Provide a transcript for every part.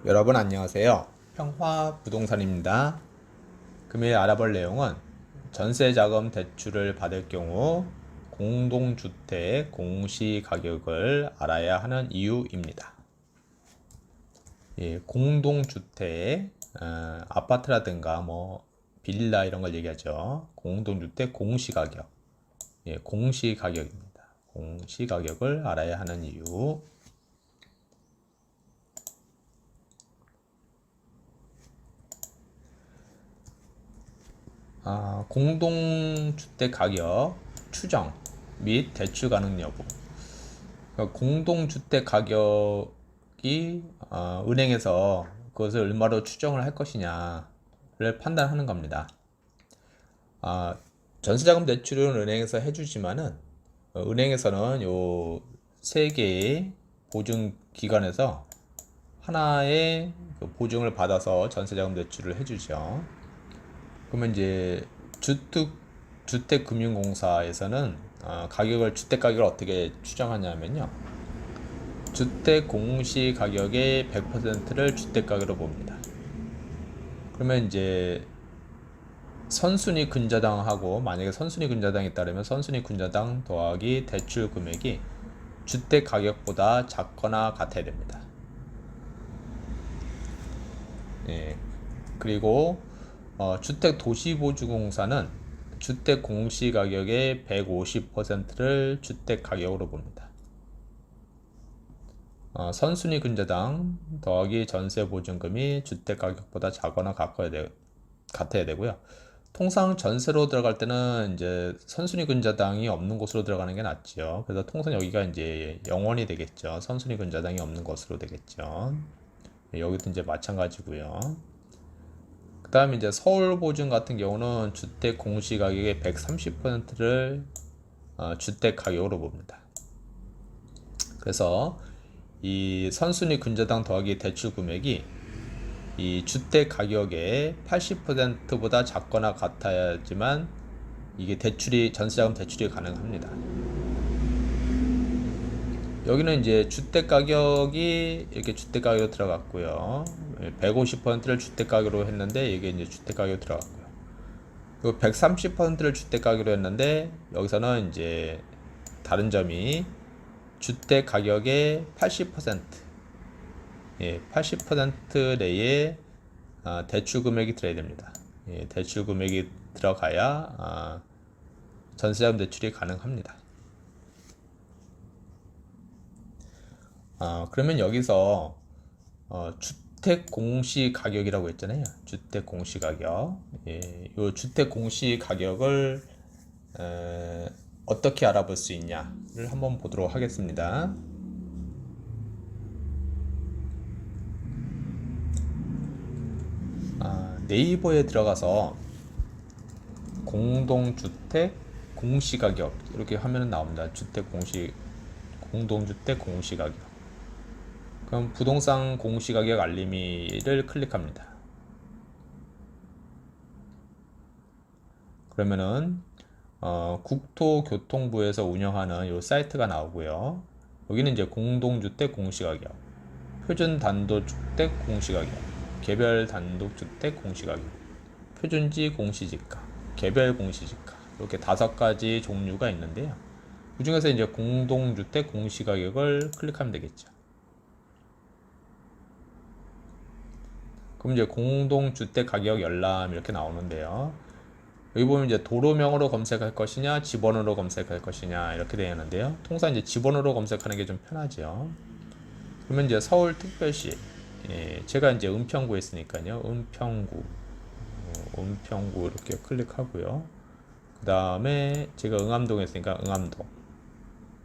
여러분 안녕하세요. 평화부동산입니다. 금일 알아볼 내용은 전세자금 대출을 받을 경우 공동주택 공시가격을 알아야 하는 이유입니다. 공동주택, 아파트라든가 빌라 이런 걸 얘기하죠. 공동주택 공시가격, 공시가격입니다. 공시가격을 알아야 하는 이유. 공동주택 가격 추정 및 대출 가능 여부. 그러니까 공동주택 가격이 은행에서 그것을 얼마로 추정을 할 것이냐를 판단하는 겁니다. 전세자금 대출은 은행에서 해주지만은 은행에서는 요 세 개의 보증 기관에서 하나의 그 보증을 받아서 전세자금 대출을 해주죠. 그러면 이제 주택금융공사에서는 주택 가격을 어떻게 추정하냐면요. 주택 공시 가격의 100%를 주택 가격으로 봅니다. 그러면 이제 선순위 근저당하고, 만약에 선순위 근저당이 따르면 선순위 근저당 더하기 대출 금액이 주택 가격보다 작거나 같아야 됩니다. 그리고 주택도시보증공사는 주택 공시가격의 150%를 주택 가격으로 봅니다. 선순위 근저당 더하기 전세보증금이 주택 가격보다 작거나 같아야 되고요. 통상 전세로 들어갈 때는 이제 선순위 근저당이 없는 곳으로 들어가는 게 낫죠. 그래서 통상 여기가 이제 0원이 되겠죠. 선순위 근저당이 없는 곳으로 되겠죠. 여기도 이제 마찬가지고요. 그 다음에 이제 서울보증 같은 경우는 주택 공시가격의 130%를 주택 가격으로 봅니다. 그래서 이 선순위 근저당 더하기 대출 금액이 이 주택 가격의 80%보다 작거나 같아야지만 이게 전세자금 대출이 가능합니다. 여기는 이제 주택 가격이 이렇게 주택 가격으로 들어갔고요. 150%를 주택 가격으로 했는데 이게 이제 주택 가격으로 들어갔고요. 그리고 130%를 주택 가격으로 했는데 여기서는 이제 다른 점이 주택 가격의 80%, 80% 내에 대출 금액이 들어야 됩니다. 대출 금액이 들어가야 전세자금 대출이 가능합니다. 그러면 여기서 주택 공시 가격이라고 했잖아요. 주택 공시 가격. 이 주택 공시 가격을 어떻게 알아볼 수 있냐를 한번 보도록 하겠습니다. 네이버에 들어가서 공동주택 공시가격 이렇게 하면 나옵니다. 공동주택 공시가격. 그럼 부동산 공시가격 알림이를 클릭합니다. 그러면은 국토교통부에서 운영하는 이 사이트가 나오고요. 여기는 이제 공동주택 공시가격, 표준 단독주택 공시가격, 개별 단독주택 공시가격, 표준지 공시지가, 개별 공시지가 이렇게 5가지 종류가 있는데요. 그 중에서 이제 공동주택 공시가격을 클릭하면 되겠죠. 그럼 이제 공동주택 가격 열람 이렇게 나오는데요. 여기 보면 이제 도로명으로 검색할 것이냐, 지번호로 검색할 것이냐 이렇게 되어 있는데요. 통상 이제 지번호로 검색하는 게 좀 편하죠. 그러면 이제 서울특별시, 제가 이제 은평구에 있으니까요. 은평구 이렇게 클릭하고요. 그 다음에 제가 응암동에 있으니까 응암동.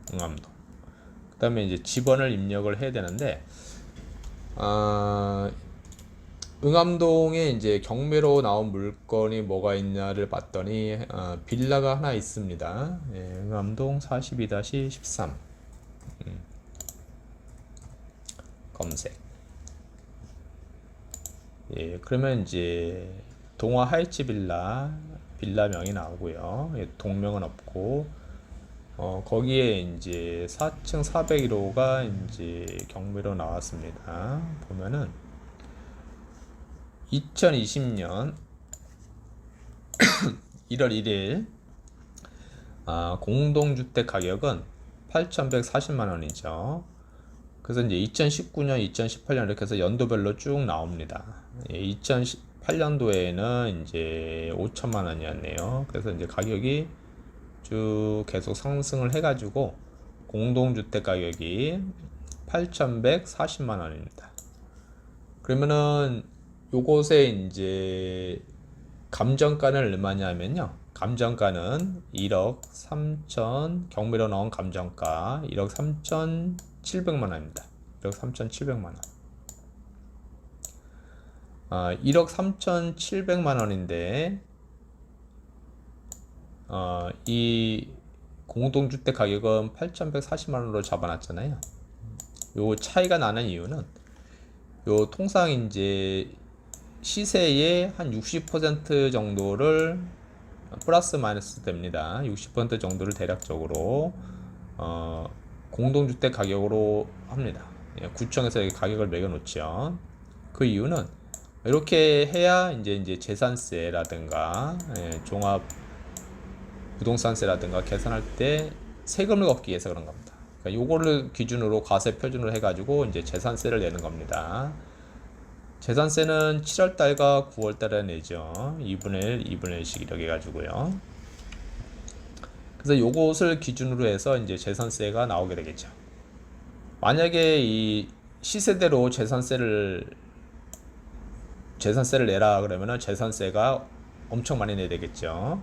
그 다음에 이제 지번을 입력을 해야 되는데, 응암동에 이제 경매로 나온 물건이 뭐가 있냐를 봤더니 빌라가 하나 있습니다. 응암동 42-13 검색. 그러면 이제 동화 하이츠 빌라명이 나오고요. 동명은 없고 거기에 이제 4층 401호가 이제 경매로 나왔습니다. 보면은 2020년 1월 1일 공동주택 가격은 8,140만 원이죠. 그래서 이제 2019년, 2018년 이렇게 해서 연도별로 쭉 나옵니다. 2018년도에는 이제 5천만 원이었네요. 그래서 이제 가격이 쭉 계속 상승을 해가지고 공동주택 가격이 8,140만 원입니다. 그러면은 요것에 이제 감정가는 얼마냐면요. 감정가는 1억 3천, 경매로 나온 감정가 1억 3,700만 원입니다. 1억 3,700만 원. 1억 3,700만 원인데 이 공동주택 가격은 8,140만 원으로 잡아놨잖아요. 요 차이가 나는 이유는 요 통상 이제 시세의 한 60% 정도를 플러스 마이너스 됩니다. 60% 정도를 대략적으로 공동주택 가격으로 합니다. 구청에서 이렇게 가격을 매겨 놓죠. 그 이유는 이렇게 해야 이제 재산세라든가 종합 부동산세라든가 계산할 때 세금을 걷기 위해서 그런 겁니다. 그러니까 요거를 기준으로 과세 표준을 해가지고 이제 재산세를 내는 겁니다. 재산세는 7월달과 9월달에 내죠. 2분의 1, 2분의 1씩 이렇게 해가지고요. 그래서 요것을 기준으로 해서 이제 재산세가 나오게 되겠죠. 만약에 이 시세대로 재산세를 내라 그러면은 재산세가 엄청 많이 내야 되겠죠.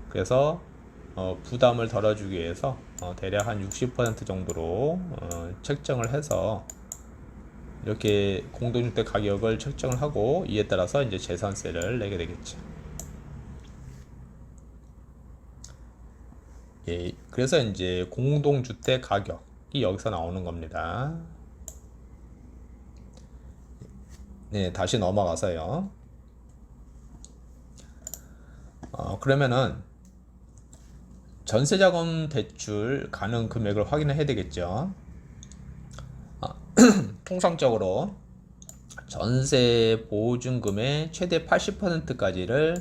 그래서 부담을 덜어주기 위해서 대략 한 60% 정도로 책정을 해서 이렇게 공동주택 가격을 책정을 하고 이에 따라서 이제 재산세를 내게 되겠죠. 그래서 이제 공동주택 가격이 여기서 나오는 겁니다. 네, 다시 넘어가서요. 그러면은 전세자금 대출 가능 금액을 확인을 해야 되겠죠. 통상적으로 전세 보증금의 최대 80%까지를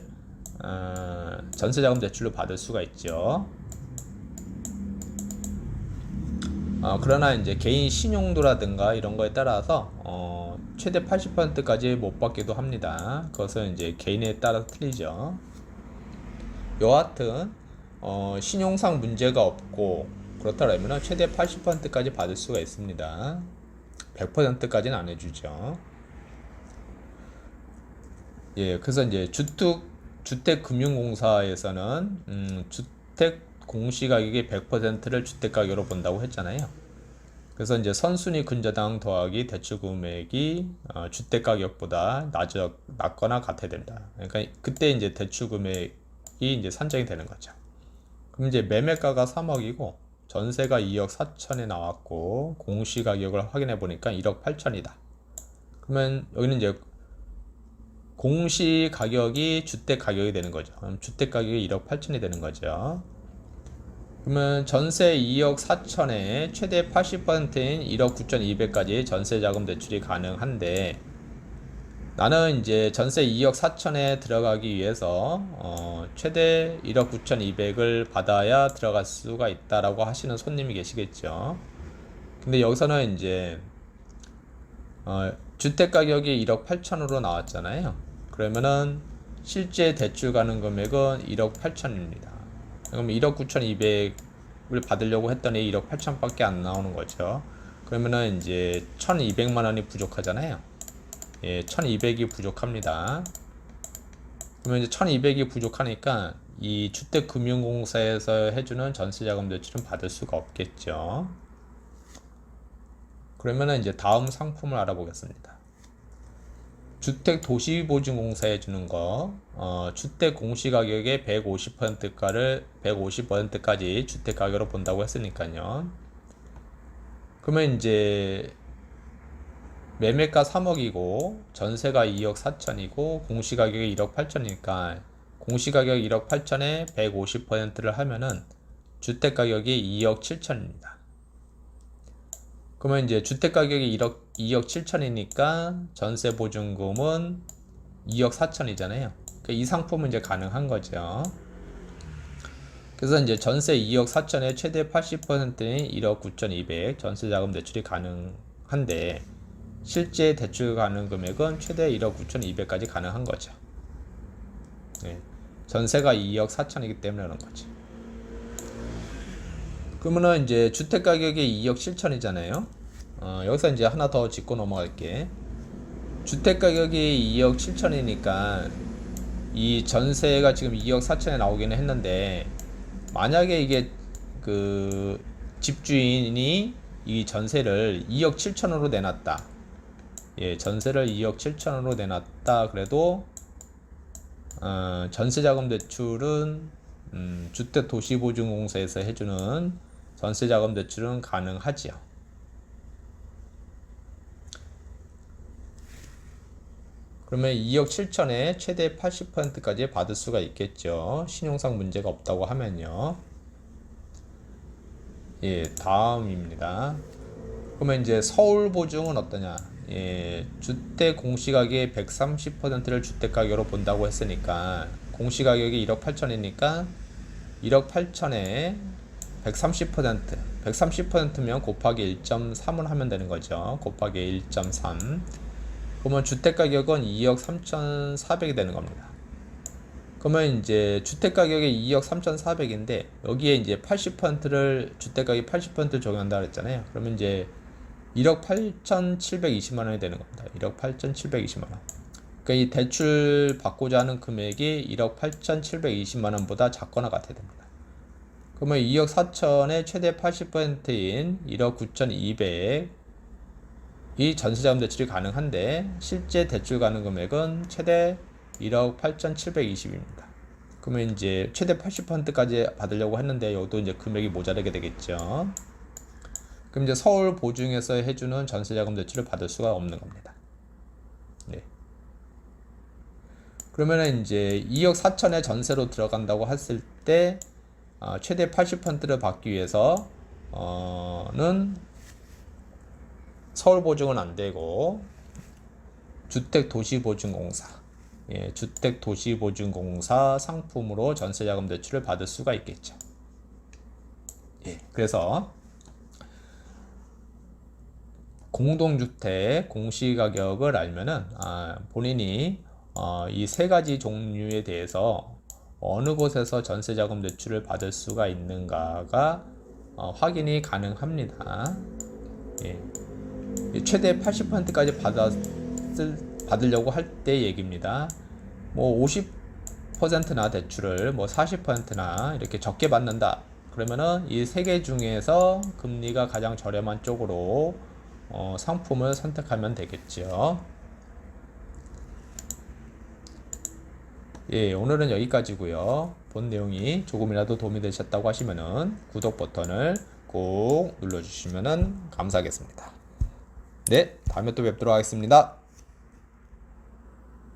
전세자금 대출로 받을 수가 있죠. 그러나 이제 개인 신용도라든가 이런 거에 따라서 최대 80%까지 못 받기도 합니다. 그것은 이제 개인에 따라 틀리죠. 여하튼 신용상 문제가 없고 그렇다면 최대 80%까지 받을 수가 있습니다. 100%까지는 안 해주죠. 그래서 이제 주택금융공사에서는 주택 공시가격의 100%를 주택가격으로 본다고 했잖아요. 그래서 이제 선순위 근저당 더하기 대출 금액이 주택가격보다 낮거나 같아야 된다. 그러니까 그때 이제 대출 금액이 이제 산정이 되는 거죠. 그럼 이제 매매가가 3억이고 전세가 2억 4천에 나왔고 공시가격을 확인해 보니까 1억 8천이다. 그러면 여기는 이제 공시가격이 주택가격이 되는 거죠. 그럼 주택가격이 1억 8천이 되는 거죠. 그러면 전세 2억 4천에 최대 80%인 1억 9,200까지 전세자금 대출이 가능한데 나는 이제 전세 2억 4천에 들어가기 위해서 최대 1억 9,200을 받아야 들어갈 수가 있다라고 하시는 손님이 계시겠죠. 근데 여기서는 이제 주택 가격이 1억 8천으로 나왔잖아요. 그러면은 실제 대출 가능 금액은 1억 8천입니다. 그럼 1억 9,200을 받으려고 했더니 1억 8천밖에 안 나오는 거죠. 그러면은 이제 1,200만 원이 부족하잖아요. 1,200이 부족합니다. 그러면 이제 1,200이 부족하니까 이 주택금융공사에서 해주는 전세자금 대출은 받을 수가 없겠죠. 그러면은 이제 다음 상품을 알아보겠습니다. 주택도시보증공사에 주는 거, 주택 공시가격의 150%까지 주택가격으로 본다고 했으니까요. 그러면 이제 매매가 3억이고 전세가 2억 4천이고 공시가격이 1억 8천이니까 공시가격 1억 8천에 150%를 하면은 주택가격이 2억 7천입니다. 그러면 이제 주택가격이 2억 7천이니까 전세보증금은 2억 4천이잖아요. 그러니까 이 상품은 이제 가능한 거죠. 그래서 이제 전세 2억 4천에 최대 80%인 1억 9,200 전세 자금 대출이 가능한데 실제 대출 가능 금액은 최대 1억 9,200까지 가능한 거죠. 네. 전세가 2억 4천이기 때문에 그런 거지. 그러면은 이제 주택 가격이 2억 7천이잖아요. 여기서 이제 하나 더 짚고 넘어갈게. 주택 가격이 2억 7천이니까 이 전세가 지금 2억 4천에 나오기는 했는데 만약에 이게 그 집주인이 이 전세를 2억 7천으로 내놨다. 예, 전세를 2억 7천으로 내놨다. 그래도 전세자금 대출은 주택도시보증공사에서 해주는 전세자금 대출은 가능하지요. 그러면 2억 7천에 최대 80%까지 받을 수가 있겠죠. 신용상 문제가 없다고 하면요. 예, 다음입니다. 그러면 이제 서울 보증은 어떠냐? 예, 주택 공시가격의 130%를 주택가격으로 본다고 했으니까 공시가격이 1억 8천이니까 1억 8천에 130%면 곱하기 1.3을 하면 되는 거죠. 곱하기 1.3. 그러면 주택가격은 2억 3,400이 되는 겁니다. 그러면 이제 주택가격이 2억 3,400인데 여기에 이제 80%를 주택가격 80%를 적용한다 그랬잖아요. 그러면 이제 1억 8,720만 원이 되는 겁니다. 1억 8,720만 원. 그러니까 이 대출 받고자 하는 금액이 1억 8,720만 원보다 작거나 같아야 됩니다. 그러면 2억 4천의 최대 80%인 1억 9,200이 전세자금 대출이 가능한데 실제 대출 가능 금액은 최대 1억 8,720입니다. 그러면 이제 최대 80%까지 받으려고 했는데 여기도 이제 금액이 모자라게 되겠죠. 그럼 이제 서울 보증에서 해주는 전세자금 대출을 받을 수가 없는 겁니다. 네. 그러면은 이제 2억 4천에 전세로 들어간다고 했을 때 최대 80%를 받기 위해서는 서울 보증은 안 되고 주택도시보증공사, 예, 주택도시보증공사 상품으로 전세자금 대출을 받을 수가 있겠죠. 예, 그래서 공동주택 공시가격을 알면은 본인이 이 세 가지 종류에 대해서 어느 곳에서 전세자금 대출을 받을 수가 있는가가 확인이 가능합니다. 예. 최대 80%까지 받으려고 할 때 얘기입니다. 뭐 50%나 대출을 뭐 40%나 이렇게 적게 받는다. 그러면은 이 세 개 중에서 금리가 가장 저렴한 쪽으로 상품을 선택하면 되겠죠. 예, 오늘은 여기까지고요. 본 내용이 조금이라도 도움이 되셨다고 하시면은 구독 버튼을 꼭 눌러주시면은 감사하겠습니다. 네, 다음에 또 뵙도록 하겠습니다.